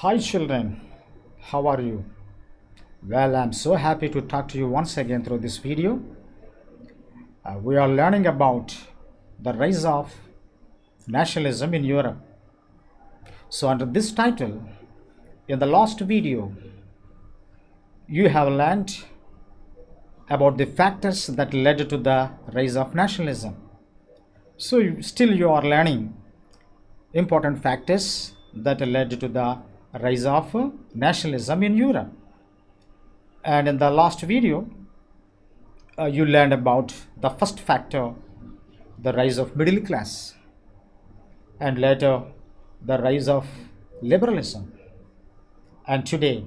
Hi children, how are you? Well, I'm so happy to talk to you once again through this video. We are learning about the rise of nationalism in Europe. So under this title, in the last video, you have learned about the factors that led to the rise of nationalism. So still you are learning important factors that led to the rise of nationalism in Europe. And in the last video, you learned about the first factor, the rise of middle class, and later the rise of liberalism. And today,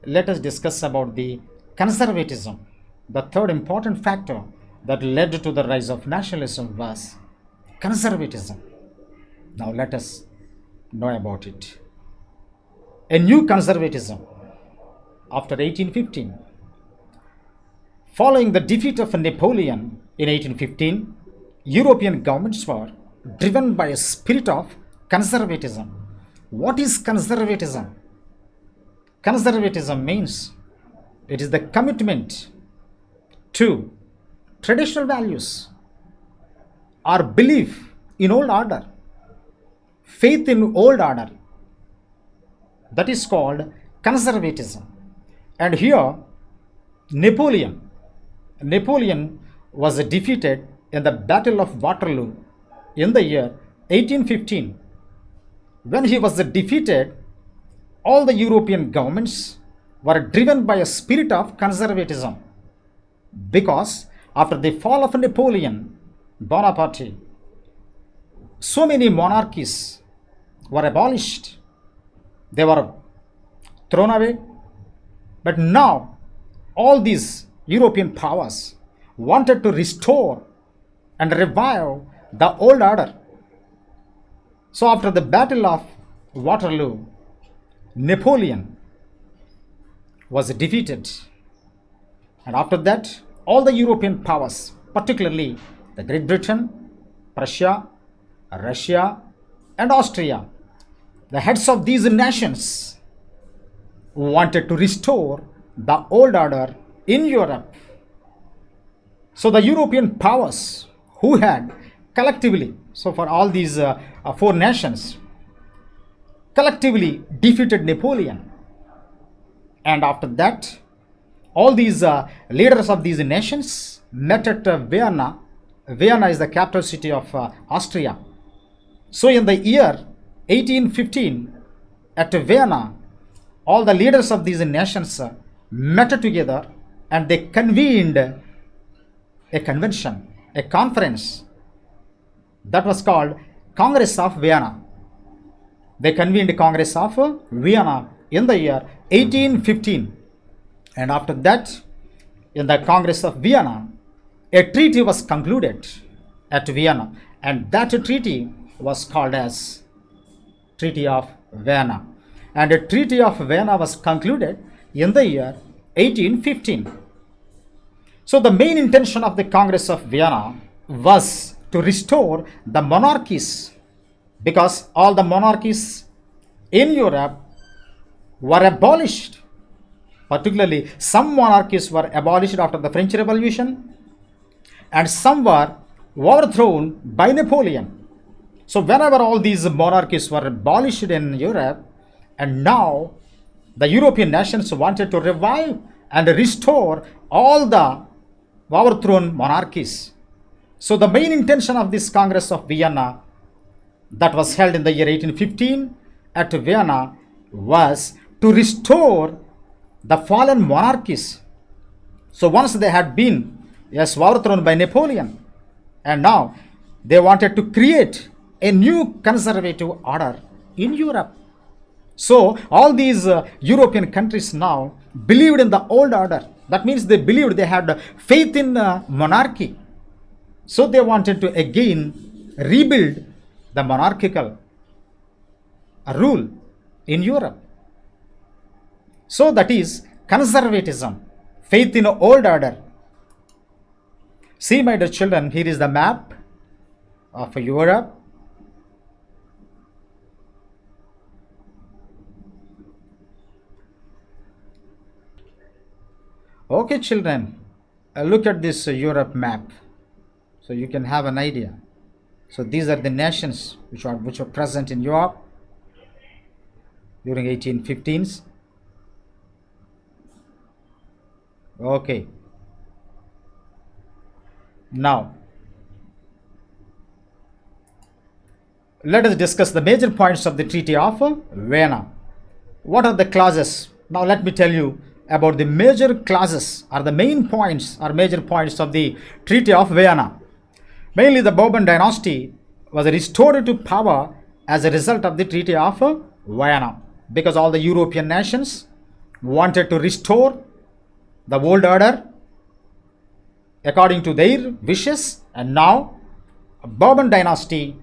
let us discuss about the conservatism. The third important factor that led to the rise of nationalism was conservatism. Now let us know about it. A new conservatism after 1815. Following the defeat of Napoleon in 1815, European governments were driven by a spirit of conservatism. What is conservatism? Conservatism means it is the commitment to traditional values or belief in old order, faith in old order. That is called conservatism. And here, Napoleon was defeated in the Battle of Waterloo in the year 1815. When he was defeated, all the European governments were driven by a spirit of conservatism because after the fall of Napoleon Bonaparte, so many monarchies were abolished. They were thrown away. But now, all these European powers wanted to restore and revive the old order. So, after the Battle of Waterloo, Napoleon was defeated. And after that, all the European powers, particularly the Great Britain, Prussia, Russia, and Austria, the heads of these nations wanted to restore the old order in Europe. So the European powers who had collectively, so for all these four nations, collectively defeated Napoleon. And after that, all these leaders of these nations met at Vienna. Vienna is the capital city of Austria. So in the year 1815, at Vienna, all the leaders of these nations met together and they convened a convention, a conference that was called Congress of Vienna. They convened Congress of Vienna in the year 1815. And after that, in the Congress of Vienna, a treaty was concluded at Vienna, and that treaty was called as Treaty of Vienna. And a Treaty of Vienna was concluded in the year 1815. So the main intention of the Congress of Vienna was to restore the monarchies, because all the monarchies in Europe were abolished. Particularly, some monarchies were abolished after the French Revolution, and some were overthrown by Napoleon. So whenever all these monarchies were abolished in Europe, and now the European nations wanted to revive and restore all the overthrown monarchies. So the main intention of this Congress of Vienna that was held in the year 1815 at Vienna was to restore the fallen monarchies. So once they had been, yes, overthrown by Napoleon, and now they wanted to create a new conservative order in Europe. So all these European countries now believed in the old order. That means they believed, they had faith in monarchy. So they wanted to again rebuild the monarchical rule in Europe. So that is conservatism, faith in old order. See, my dear children, here is the map of Europe. Okay, children, look at this Europe map, so you can have an idea. So these are the nations which were present in Europe during 1815s. Okay, now let us discuss the major points of the Treaty of Vienna. What are the clauses? Now let me tell you about the major clauses or the main points or major points of the Treaty of Vienna. Mainly the Bourbon dynasty was restored to power as a result of the Treaty of Vienna, because all the European nations wanted to restore the old order according to their wishes, and now the Bourbon dynasty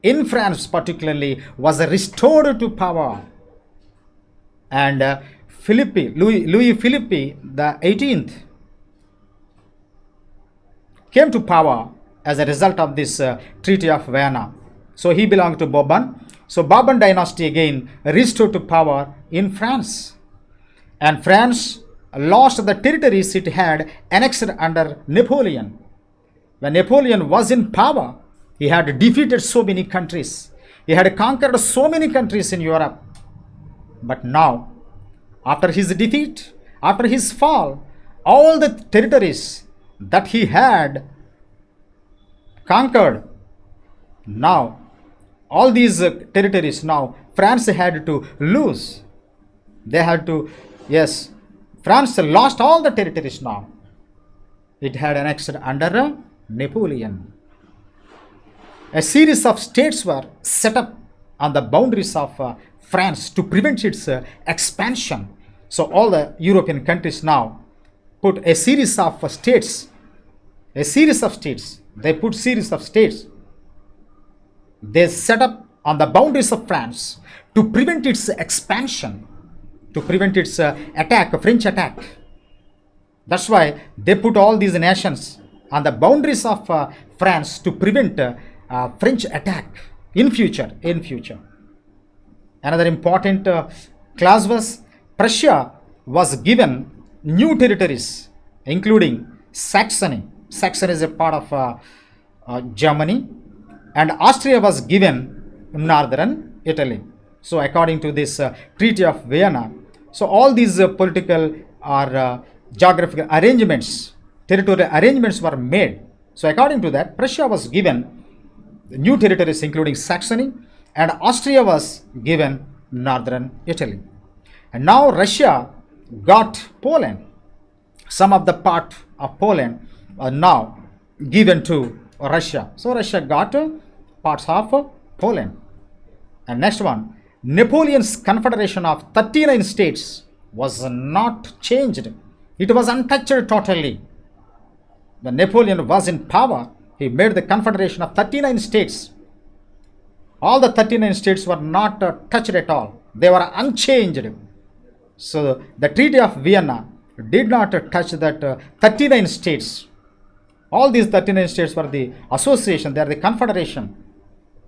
in France particularly was restored to power, and Louis Philippe the 18th came to power as a result of this Treaty of Vienna. So he belonged to Bourbon. So Bourbon dynasty again restored to power in France, and France lost the territories it had annexed under Napoleon. When Napoleon was in power, he had defeated so many countries. He had conquered so many countries in Europe. But now, after his defeat, after his fall, all the territories that he had conquered, now, all these territories now, France had to lose. They had to, yes, France lost all the territories now. It had annexed under Napoleon. A series of states were set up on the boundaries of France to prevent its expansion. So all the European countries now put a series of states. They put series of states. They set up on the boundaries of France to prevent its expansion, to prevent its French attack. That's why they put all these nations on the boundaries of France to prevent French attack in future. Another important clause was Prussia was given new territories, including Saxony. Saxony is a part of Germany, and Austria was given northern Italy. So according to this Treaty of Vienna, so all these political or geographical arrangements, territorial arrangements were made. So according to that, Prussia was given new territories including Saxony, and Austria was given northern Italy. And now Russia got Poland. Some of the part of Poland are now given to Russia. So Russia got parts of Poland. And next one, Napoleon's confederation of 39 states was not changed. It was untouched totally. When Napoleon was in power, he made the confederation of 39 states. All the 39 states were not touched at all. They were unchanged. So the Treaty of Vienna did not touch that 39 states. All these 39 states were the association, they are the confederation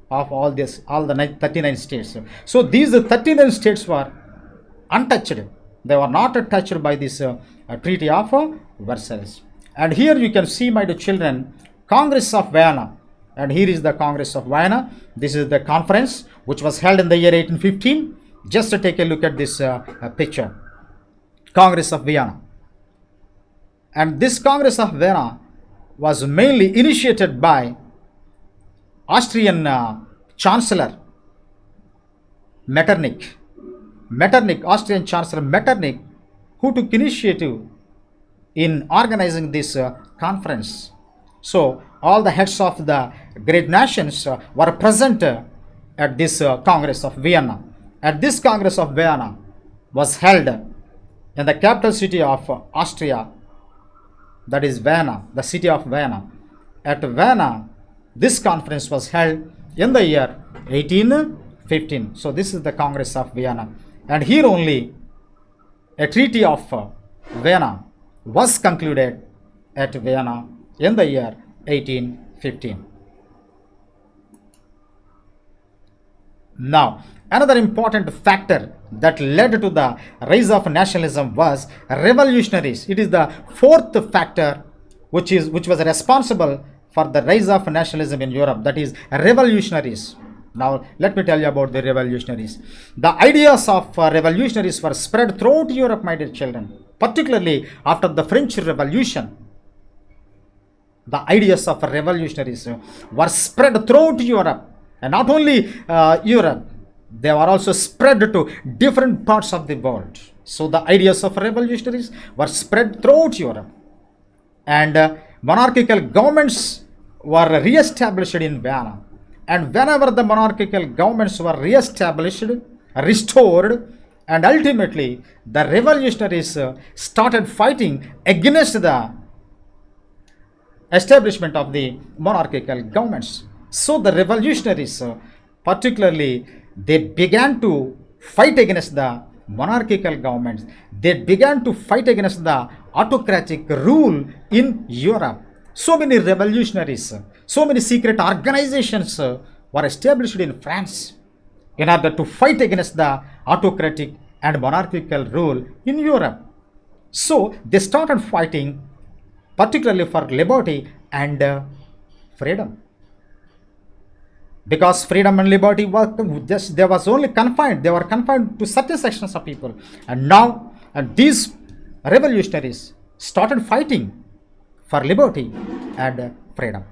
of all the 39 states. So these 39 states were untouched. They were not touched by this Treaty of Versailles. And here you can see, my dear children, Congress of Vienna. And here is the Congress of Vienna. This is the conference which was held in the year 1815. Just to take a look at this picture. Congress of Vienna. And this Congress of Vienna was mainly initiated by Austrian Chancellor Metternich. Austrian Chancellor Metternich, who took initiative in organizing this conference. So all the heads of the great nations were present at this Congress of Vienna. At this Congress of Vienna was held in the capital city of Austria, that is Vienna, the city of Vienna. At Vienna, this conference was held in the year 1815. So this is the Congress of Vienna. And here only a Treaty of Vienna was concluded at Vienna in the year 1815. Now, Another important factor that led to the rise of nationalism was revolutionaries. It is the fourth factor which was responsible for the rise of nationalism in Europe, that is revolutionaries. Now let me tell you about the revolutionaries. The ideas of revolutionaries were spread throughout Europe, my dear children, particularly after the French Revolution. The ideas of revolutionaries were spread throughout Europe, and not only Europe, they were also spread to different parts of the world. So the ideas of revolutionaries were spread throughout Europe, and monarchical governments were re-established in Vienna. And whenever the monarchical governments were re-established, restored, and ultimately the revolutionaries started fighting against the establishment of the monarchical governments. So the revolutionaries, particularly, they began to fight against the monarchical governments. They began to fight against the autocratic rule in Europe. So many revolutionaries, so many secret organizations were established in France in order to fight against the autocratic and monarchical rule in Europe. So they started fighting particularly for liberty and freedom, because freedom and liberty were just, they were confined to certain sections of people. And now these revolutionaries started fighting for liberty and freedom,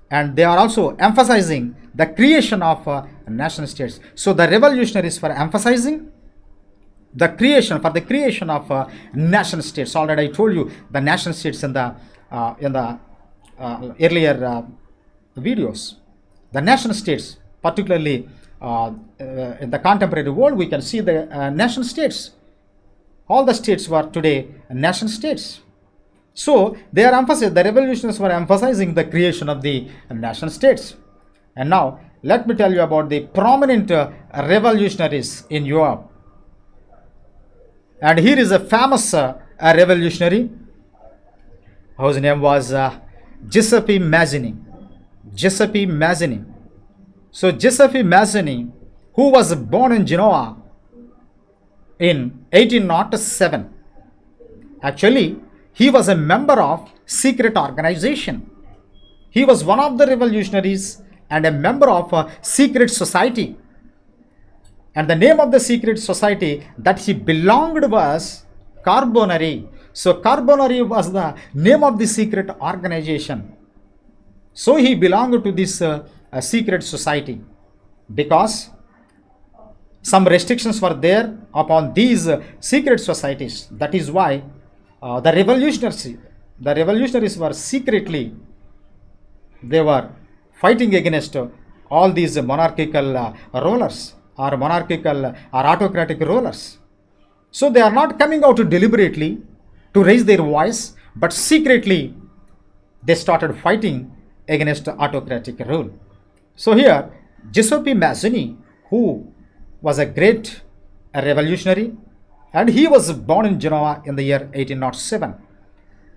and they are also emphasizing the creation of nation states. So the revolutionaries were emphasizing the creation of nation states. Already I told you the nation states in the earlier videos. The nation states, particularly in the contemporary world, we can see the nation states. All the states were today nation states. So they are emphasizing, the revolutionists were emphasizing the creation of the nation states. And now let me tell you about the prominent revolutionaries in Europe. And here is a famous revolutionary whose name was Giuseppe Mazzini. Giuseppe Mazzini. So Giuseppe Mazzini, who was born in Genoa in 1807. Actually, he was a member of secret organization. He was one of the revolutionaries and a member of a secret society. And the name of the secret society that he belonged was Carbonari. So Carbonari was the name of the secret organization. So he belonged to this secret society because some restrictions were there upon these secret societies. That is why the revolutionaries were secretly, they were fighting against all these monarchical rulers or monarchical or autocratic rulers. So they are not coming out deliberately to raise their voice, but secretly they started fighting against autocratic rule. So here Giuseppe Mazzini, who was a great revolutionary, and he was born in Genoa in the year 1807.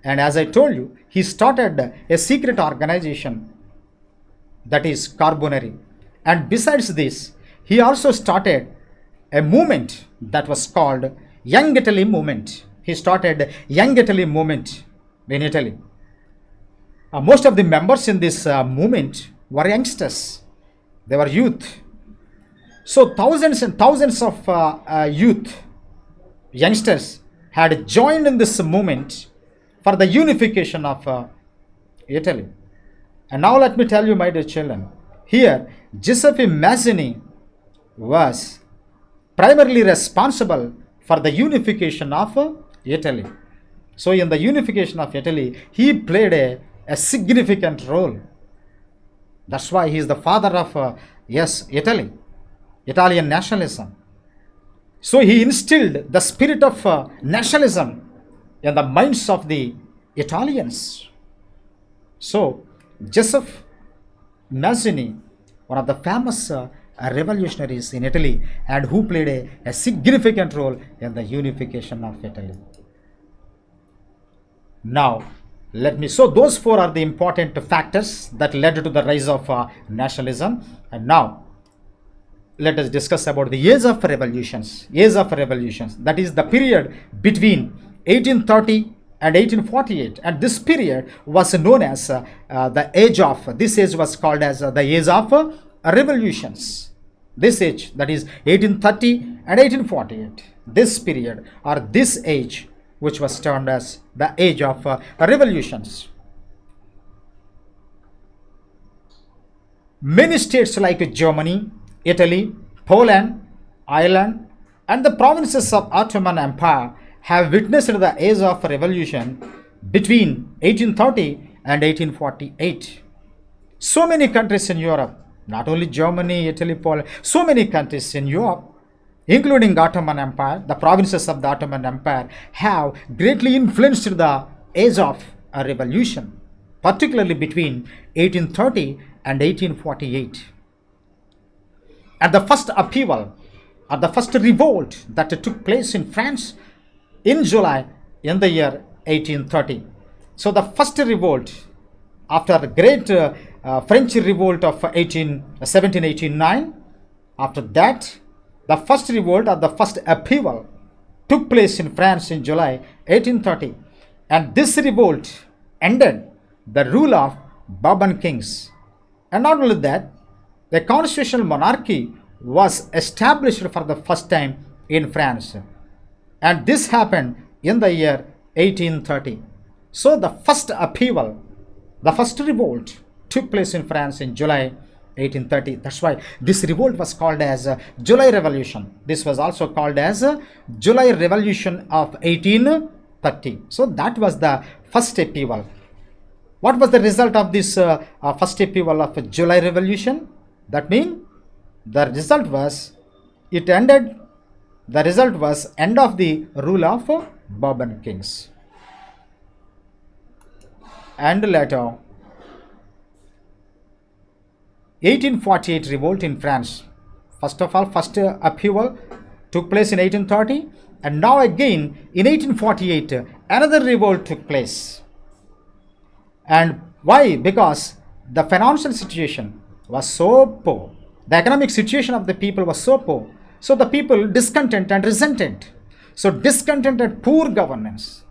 And as I told you, he started a secret organization, that is Carbonari. And besides this, he also started a movement that was called Young Italy movement. He started Young Italy movement in Italy. Most of the members in this movement were youngsters. They were youth. So thousands and thousands of youngsters had joined in this movement for the unification of Italy. And now let me tell you, my dear children, here Giuseppe Mazzini was primarily responsible for the unification of Italy. So in the unification of Italy, he played a significant role. That's why he is the father of Italy, Italian nationalism. So he instilled the spirit of nationalism in the minds of the Italians. So Giuseppe Mazzini, one of the famous revolutionaries in Italy, and who played a significant role in the unification of Italy. Now, so those four are the important factors that led to the rise of nationalism. And now, let us discuss about the age of revolutions. Age of revolutions, that is the period between 1830 and 1848, and this period was known as the age of, this age was called as the age of revolutions. This age, that is 1830 and 1848, this period or this age, which was termed as the age of revolutions. Many states like Germany, Italy, Poland, Ireland, and the provinces of Ottoman Empire have witnessed the age of revolution between 1830 and 1848. So many countries in Europe, not only Germany, Italy, Poland, so many countries in Europe, including Ottoman Empire, the provinces of the Ottoman Empire, have greatly influenced the age of a revolution, particularly between 1830 and 1848. At the first upheaval, at the first revolt that took place in France in July in the year 1830. So the first revolt after the great French revolt of 1789, after that, the first revolt or the first upheaval took place in France in July 1830, and this revolt ended the rule of Bourbon kings. And not only that, the constitutional monarchy was established for the first time in France, and this happened in the year 1830. So the first upheaval, the first revolt took place in France in July 1830. That's why this revolt was called as July Revolution. This was also called as July Revolution of 1830. So that was the first upheaval. What was the result of this first upheaval of July Revolution? That means the result was end of the rule of Bourbon kings. And later, 1848 revolt in France. First of all, first upheaval took place in 1830, and now again in 1848 another revolt took place. And why? Because the financial situation was so poor, the economic situation of the people was so poor, so the people discontent and resented. So discontent and poor governance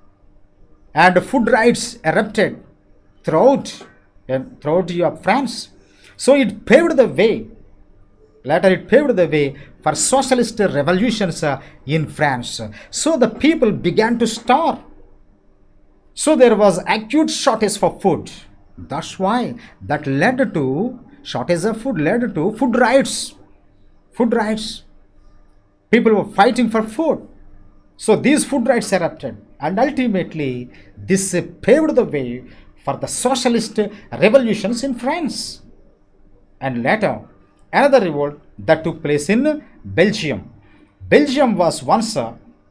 and food riots erupted throughout France. So it paved the way. Later it paved the way for socialist revolutions in France. So the people began to starve. So there was acute shortage for food. That's why that led to shortage of food, led to food riots. Food riots. People were fighting for food. So these food riots erupted, and ultimately this paved the way for the socialist revolutions in France. And later another revolt that took place in Belgium. Belgium was once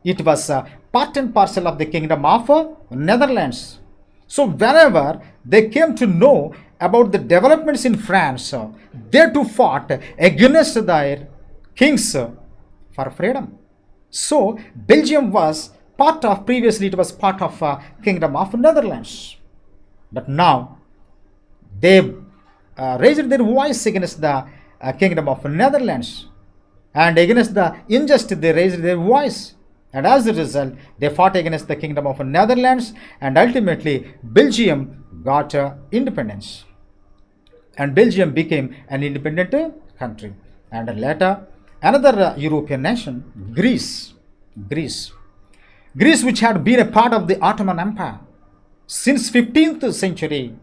it was part and parcel of the kingdom of Netherlands. So whenever they came to know about the developments in France, they too fought against their kings for freedom. So Belgium was previously it was part of kingdom of Netherlands, but now they raised their voice against the kingdom of Netherlands, and against the injustice they raised their voice, and as a result they fought against the kingdom of Netherlands, and ultimately Belgium got independence, and Belgium became an independent country. And later another European nation, Greece, which had been a part of the Ottoman Empire since 15th century.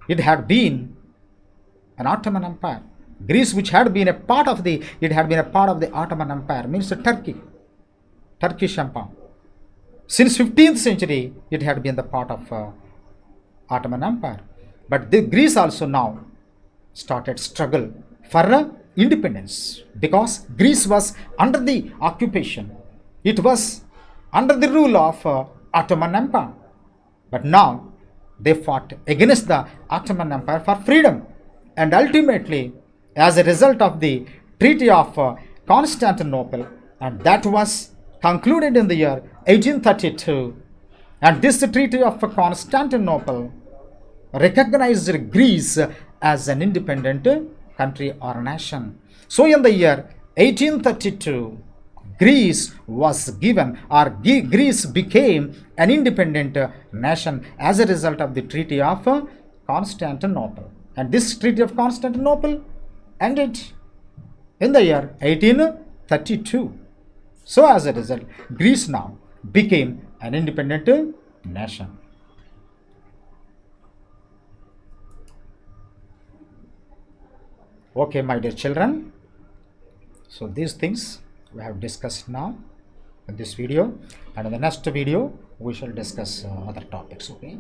It had been an Ottoman Empire. Greece, which had been a part of the Ottoman Empire, means Turkish Empire. Since 15th century, it had been the part of Ottoman Empire. But Greece also now started struggle for independence, because Greece was under the occupation. It was under the rule of Ottoman Empire. But now they fought against the Ottoman Empire for freedom. And ultimately, as a result of the Treaty of Constantinople, and that was concluded in the year 1832, and this Treaty of Constantinople recognized Greece as an independent country or nation. So in the year 1832, Greece was given, or Greece became an independent nation as a result of the Treaty of Constantinople. And this Treaty of Constantinople ended in the year 1832. So as a result, Greece now became an independent nation. Okay, my dear children, so these things we have discussed now in this video, and in the next video we shall discuss other topics. Okay.